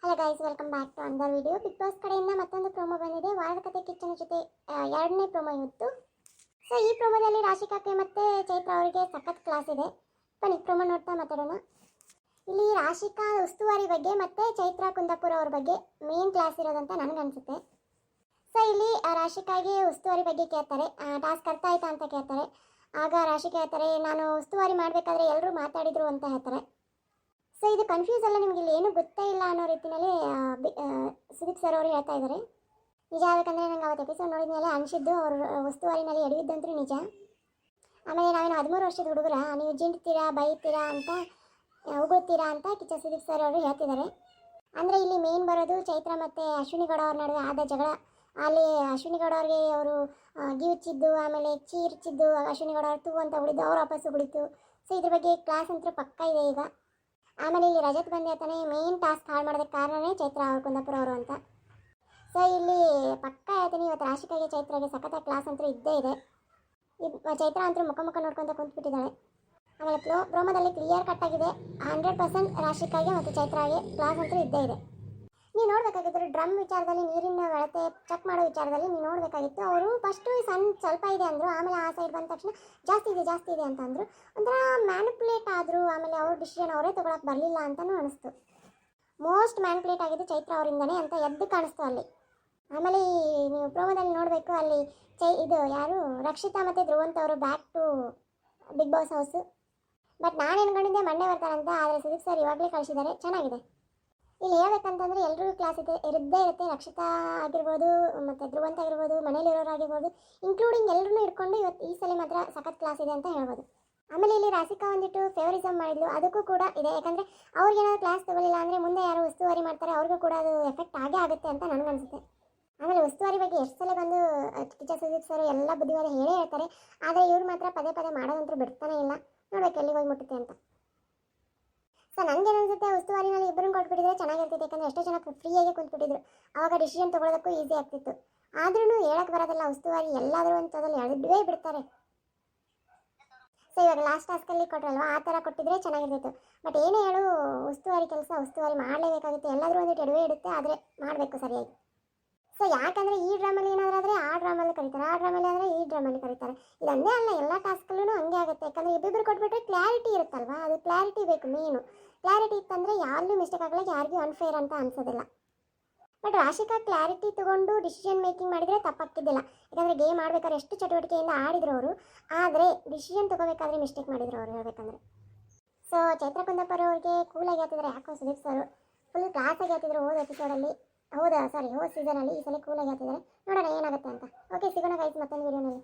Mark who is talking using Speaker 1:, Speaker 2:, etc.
Speaker 1: Hello guys, welcome back to another video. Bigg Boss ಕಡೆಯಿಂದ ಮತ್ತೊಂದು promo ಬಂದಿದೆ. ವಾರದ ಕತೆ ಕಿಚ್ಚನ ಜೊತೆ ಎರಡನೇ ಪ್ರೋಮೋ ಇವತ್ತು. ಸೊ ಈ ಪ್ರೋಮೋದಲ್ಲಿ ರಾಶಿಕಾಕ್ಕೆ ಮತ್ತು ಚೈತ್ರ ಅವರಿಗೆ ಸಖತ್ ಕ್ಲಾಸ್ ಇದೆ. ಬನ್ನಿ ಪ್ರೋಮೋ ನೋಡ್ತಾ ಮಾತಾಡೋಣ. ಇಲ್ಲಿ ರಾಶಿಕಾ ಉಸ್ತುವಾರಿ ಬಗ್ಗೆ ಮತ್ತು ಚೈತ್ರ ಕುಂದಾಪುರ ಅವ್ರ ಬಗ್ಗೆ ಮೇನ್ ಕ್ಲಾಸ್ ಇರೋದಂತ ನನಗನ್ಸುತ್ತೆ. ಸೊ ಇಲ್ಲಿ ರಾಶಿಕಾಗೆ ಉಸ್ತುವಾರಿ ಬಗ್ಗೆ ಕೇಳ್ತಾರೆ, ಟಾಸ್ಕ್ ಅರ್ಥ ಆಯ್ತಾ ಅಂತ ಕೇಳ್ತಾರೆ. ಆಗ ರಾಶಿಕಾ ಹೇಳ್ತಾರೆ, ನಾನು ಉಸ್ತುವಾರಿ ಮಾಡಬೇಕಾದ್ರೆ ಎಲ್ಲರೂ ಮಾತಾಡಿದ್ರು ಅಂತ ಹೇಳ್ತಾರೆ. ಸೊ ಇದು ಕನ್ಫ್ಯೂಸ್ ಅಲ್ಲ, ನಿಮಗೆ ಇಲ್ಲಿ ಏನೂ ಗೊತ್ತೇ ಇಲ್ಲ ಅನ್ನೋ ರೀತಿಯಲ್ಲಿ ಸುದೀಪ್ ಸರ್ ಅವರು ಹೇಳ್ತಾ ಇದ್ದಾರೆ. ನಿಜ ಆಗಬೇಕಂದ್ರೆ ನಂಗೆ ಅವತ್ತು ಎಪಿಸೋಡ್ ನೋಡಿದ ಮೇಲೆ ಅನಿಸಿದ್ದು ಅವರು ಉಸ್ತುವಾರಿನಲ್ಲಿ ಎಡವಿದ್ದಂತೂ ನಿಜ. ಆಮೇಲೆ ನಾವೇನು 13 ವರ್ಷದ ಹುಡುಗರ, ನೀವು ಜಿಂಡ್ತೀರಾ ಬೈತೀರಾ ಅಂತ ಉಗುಳ್ತೀರಾ ಅಂತ ಕಿಚ್ಚ ಸುದೀಪ್ ಸರ್ ಅವರು ಹೇಳ್ತಿದ್ದಾರೆ. ಅಂದರೆ ಇಲ್ಲಿ ಮೇನ್ ಬರೋದು ಚೈತ್ರ ಮತ್ತು ಅಶ್ವಿನಿ ಗೌಡ ಅವ್ರ ನಡುವೆ ಆದ ಜಗಳ. ಅಲ್ಲಿ ಅಶ್ವಿನಿ ಗೌಡ ಅವ್ರಿಗೆ ಅವರು ಗಿವುಚಿದ್ದು, ಆಮೇಲೆ ಚೀರ್ಚಿದ್ದು, ಅಶ್ವಿನಿ ಗೌಡ ಅವ್ರು ತೂ ಅಂತ ಉಳಿದು ಅವ್ರು ವಾಪಸ್ ಉಳಿತು. ಸೊ ಇದ್ರ ಬಗ್ಗೆ ಕ್ಲಾಸ್ ಅಂತೂ ಪಕ್ಕ ಇದೆ ಈಗ. ಆಮೇಲೆ ಇಲ್ಲಿ ರಜತ್ ಬಂದು ಹೇಳ್ತಾನೆ, ಮೇನ್ ಟಾಸ್ಕ್ ಹಾಳು ಮಾಡೋದಕ್ಕೆ ಕಾರಣನೇ ಚೈತ್ರ ಅವ್ರ ಕುಂದಾಪುರ ಅವರು ಅಂತ. ಸೊ ಇಲ್ಲಿ ಪಕ್ಕ ಹೇಳ್ತೀನಿ, ಇವತ್ತು ರಾಶಿಕಾಗೆ ಚೈತ್ರಾಗೆ ಸಖತ್ತ ಕ್ಲಾಸ್ ಅಂತೂ ಇದ್ದೇ ಇದೆ. ಚೈತ್ರ ಅಂತೂ ಮುಖ ನೋಡ್ಕೊತ ಕುಂತ್ಬಿಟ್ಟಿದ್ದಾಳೆ. ಆಮೇಲೆ ಪ್ರೋಮೋದಲ್ಲಿ ಕ್ಲಿಯರ್ ಕಟ್ ಆಗಿದೆ, 100% ರಾಶಿಕಾಗೆ ಮತ್ತು ಚೈತ್ರಾಗೆ ಕ್ಲಾಸ್ ಅಂತೂ ಇದ್ದೇ ಇದೆ. ನೀವು ನೋಡಬೇಕಾಗಿದ್ದರು ಡ್ರಮ್ ವಿಚಾರದಲ್ಲಿ, ನೀರಿನ ಅಳತೆ ಚೆಕ್ ಮಾಡೋ ವಿಚಾರದಲ್ಲಿ ನೀವು ನೋಡಬೇಕಾಗಿತ್ತು. ಅವರು ಫಸ್ಟು ಸ್ವಲ್ಪ ಇದೆ ಅಂದರು, ಆಮೇಲೆ ಆ ಸೈಡ್ ಬಂದ ತಕ್ಷಣ ಜಾಸ್ತಿ ಇದೆ ಅಂತ ಅಂದರು. ಒಂಥರ ಮ್ಯಾನಿಪುಲೇಟ್ ಆದರು. ಆಮೇಲೆ ಅವ್ರ ಡಿಸಿಷನ್ ಅವರೇ ತೊಗೊಳಕ್ಕೆ ಬರಲಿಲ್ಲ ಅಂತಲೂ ಅನಿಸ್ತು. ಮೋಸ್ಟ್ ಮ್ಯಾನಿಪುಲೇಟ್ ಆಗಿದ್ದು ಚೈತ್ರ ಅವರಿಂದನೇ ಅಂತ ಎದ್ದು ಕಾಣಿಸ್ತು ಅಲ್ಲಿ. ಆಮೇಲೆ ನೀವು ಪ್ರೋಮೋದಲ್ಲಿ ನೋಡಬೇಕು, ಅಲ್ಲಿ ಇದು ಯಾರು ರಕ್ಷಿತಾ ಮತ್ತು ಧ್ರುವಂತ್ ಅವರು back to Bigg Boss house. But ನಾನು ಅನ್ಕೊಂಡಿದ್ದೆ ಮಂಡೇ ಬರ್ತಾರಂತ, ಆದರೆ ಸುದೀಪ್ ಸರ್ ಇವಾಗಲೇ ಕಳಿಸಿದ್ದಾರೆ. ಚೆನ್ನಾಗಿದೆ. ಇಲ್ಲಿ ಹೇಳ್ಬೇಕಂತಂದರೆ ಎಲ್ಲರೂ ಕ್ಲಾಸ್ ಇದ್ದೇ ಇರುತ್ತೆ. ರಕ್ಷಿತಾ ಆಗಿರ್ಬೋದು, ಮತ್ತು ಧ್ರುವಂತ್ ಆಗಿರ್ಬೋದು, ಮನೇಲಿರೋರಾಗಿರ್ಬೋದು, ಇನ್ಕ್ಲೂಡಿಂಗ್ ಎಲ್ಲರೂ ಇಟ್ಕೊಂಡು ಇವತ್ತು ಈ ಸಲ ಮಾತ್ರ ಸಖತ್ ಕ್ಲಾಸ್ ಇದೆ ಅಂತ ಹೇಳ್ಬೋದು. ಆಮೇಲೆ ಇಲ್ಲಿ ರಾಶಿಕಾ ಒಂದಿಟ್ಟು ಫೇವರಿಸಮ್ ಮಾಡಿದ್ಲು, ಅದಕ್ಕೂ ಕೂಡ ಇದೆ. ಯಾಕಂದರೆ ಅವ್ರಿಗೇನಾದ್ರು ಕ್ಲಾಸ್ ತೊಗೊಳ್ಳಿಲ್ಲ ಅಂದರೆ ಮುಂದೆ ಯಾರು ಉಸ್ತುವಾರಿ ಮಾಡ್ತಾರೆ ಅವ್ರಿಗೂ ಕೂಡ ಅದು ಎಫೆಕ್ಟ್ ಆಗೇ ಆಗುತ್ತೆ ಅಂತ ನನಗನ್ಸುತ್ತೆ. ಆಮೇಲೆ ಉಸ್ತುವಾರಿ ಬಗ್ಗೆ ಎಷ್ಟು ಸಲ ಬಂದು ಕಿಚ್ಚ ಸುದೀಪ್ ಸರ್ ಎಲ್ಲ ಬುದ್ಧಿವಾದ ಹೇಳೇ ಹೇಳ್ತಾರೆ. ಆದರೆ ಇವ್ರು ಮಾತ್ರ ಪದೇ ಮಾಡೋದಂತೂ ಬಿಡ್ತಾನೆ ಇಲ್ಲ. ನೋಡ್ಬೇಕು ಎಲ್ಲಿಗೆ ಹೋಗಿ ಮುಟ್ಟುತ್ತೆ ಅಂತ. ಸೊ ನನಗೆ ಅನಿಸುತ್ತೆ, ಉಸ್ತುವಾರಿನಲ್ಲಿ ಇಬ್ಬರನ್ನು ಕೊಟ್ಬಿಟ್ಟಿದ್ರೆ ಚೆನ್ನಾಗಿರ್ತಿತ್ತು. ಯಾಕಂದರೆ ಎಷ್ಟೋ ಜನ ಫ್ರೀಯಾಗಿ ಕುಂತ್ಬಿಟ್ಟಿದ್ರು, ಆವಾಗ ಡಿಸಿಷನ್ ತೊಗೊಳೋದಕ್ಕೂ ಈಸಿ ಆಗ್ತಿತ್ತು. ಆದ್ರೂ ಹೇಳಕ್ಕೆ ಬರೋದಿಲ್ಲ, ಉಸ್ತುವಾರಿ ಎಲ್ಲಾದರೂ ಅಂತದಲ್ಲಿ ಎಡವೇ ಬಿಡ್ತಾರೆ. ಸೊ ಇವಾಗ ಲಾಸ್ಟ್ ಟಾಸ್ಕಲ್ಲಿ ಕೊಟ್ಟರಲ್ವ, ಆ ಥರ ಕೊಟ್ಟಿದ್ರೆ ಚೆನ್ನಾಗಿರ್ತಿತ್ತು. ಬಟ್ ಏನೇ ಹೇಳು, ಉಸ್ತುವಾರಿ ಕೆಲಸ ಉಸ್ತುವಾರಿ ಮಾಡಲೇಬೇಕಾಗುತ್ತೆ. ಎಲ್ಲಾದರೂ ಒಂದಿಟ್ಟು ಎಡವೇ ಇಡುತ್ತೆ, ಆದರೆ ಮಾಡಬೇಕು ಸರಿಯಾಗಿ. ಸೊ ಯಾಕಂದರೆ ಈ ಡ್ರಾಮಲ್ಲಿ ಏನಾದರೂ ಆದರೆ ಆ ಡ್ರಾಮಲ್ಲಿ ಕರೀತಾರೆ, ಆ ಡ್ರಾಮಲ್ಲಿ ಆದರೆ ಈ ಡ್ರಾಮಲ್ಲಿ ಕರೀತಾರೆ. ಇದೊಂದೇ ಅಲ್ಲ, ಎಲ್ಲ ಟಾಸ್ಕಲ್ಲೂ ಹಂಗೆ ಆಗುತ್ತೆ. ಯಾಕಂದರೆ ಇಬ್ಬಿಬ್ಬರು ಕೊಟ್ಬಿಟ್ರೆ ಕ್ಲಾರಿಟಿ ಇರುತ್ತಲ್ವ, ಅದು ಕ್ಲಾರಿಟಿ ಬೇಕು ಮೇನು. ಕ್ಲಾರಿಟಿ ಇತ್ತಂದರೆ ಯಾರಿಗೂ ಮಿಸ್ಟೇಕ್ ಆಗಲ್ಲ, ಯಾರಿಗೂ ಅನ್ಫೇರ್ ಅಂತ ಅನ್ಸೋದಿಲ್ಲ. ಬಟ್ ರಾಶಿಕಾ ಕ್ಲಾರಿಟಿ ತೊಗೊಂಡು ಡಿಸಿಷನ್ ಮೇಕಿಂಗ್ ಮಾಡಿದರೆ ತಪ್ಪಾಗ್ತಿದ್ದಿಲ್ಲ. ಯಾಕಂದರೆ ಗೇಮ್ ಆಡ್ಬೇಕಾದ್ರೆ ಎಷ್ಟು ಚಟುವಟಿಕೆಯಿಂದ ಆಡಿದ್ರು ಅವರು, ಆದರೆ ಡಿಸಿಷನ್ ತೊಗೋಬೇಕಾದ್ರೆ ಮಿಸ್ಟೇಕ್ ಮಾಡಿದ್ರು ಅವರು ಹೇಳ್ಬೇಕಂದ್ರೆ. ಸೊ ಚೈತ್ರ ಕುಂದಾಪುರ ಅವ್ರಿಗೆ ಕೂಲಾಗಿ ಹೇಳ್ತಿದ್ದಾರೆ, ಯಾಕೋ ಸುದೀಪ್ ಸರ್ ಫುಲ್ ಕ್ಲಾಸಾಗಿ ಹೇಳ್ತಿದ್ರು ಹೋದ ಎಪಿಸೋಡಲ್ಲಿ, ಹೋದ ಸೀಸನಲ್ಲಿ. ಈ ಸಲ ಕೂಲಾಗಿ ಹೇಳ್ತಿದ್ದಾರೆ. ನೋಡೋಣ ಏನಾಗುತ್ತೆ ಅಂತ. ಓಕೆ, ಸಿಗೋಣ ಗೈಸ್ ಮತ್ತೊಂದು ವೀಡಿಯೋನಲ್ಲಿ.